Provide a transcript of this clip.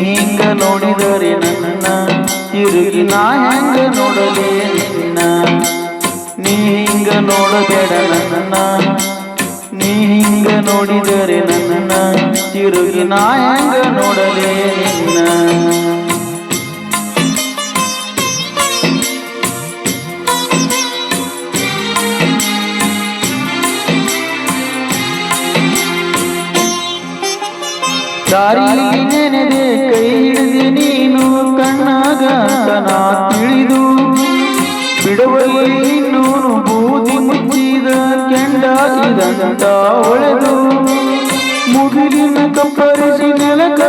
ಹಿಂಗ ನೋಡಿದರೆ ನನ್ನ ತಿರುಗಿ ನಾ ಹೆಂಗ ನೋಡಲೇ ನಿನ್ನ ನೀ ಹಿಂಗ ನೋಡಬೇಡ ನನ್ನ ನೀ ಹಿಂಗ ನೋಡಿದರೆ ನನ್ನ ತಿರುಗಿ ನಾ ಹೆಂಗ ನೋಡಲೇ ನಿನ್ನ ದಾರಿಲಿ ನೆನೆದೆ ಕೈ ಹಿಡಿದೆ ನೀನು ಕಣ್ಣಾಗ ನಾ ತಿಳಿದು ಬಿಡುವಲ್ಲಿ ಇನ್ನೂನು ಬೂದಿ ಮುಚ್ಚಿದ ಕೆಂಡ ಇದಂತ ಒಳೆದು ಮುಗಿಲಿನ ಕಪ್ಪರಿಸಿ ನೆಲಕ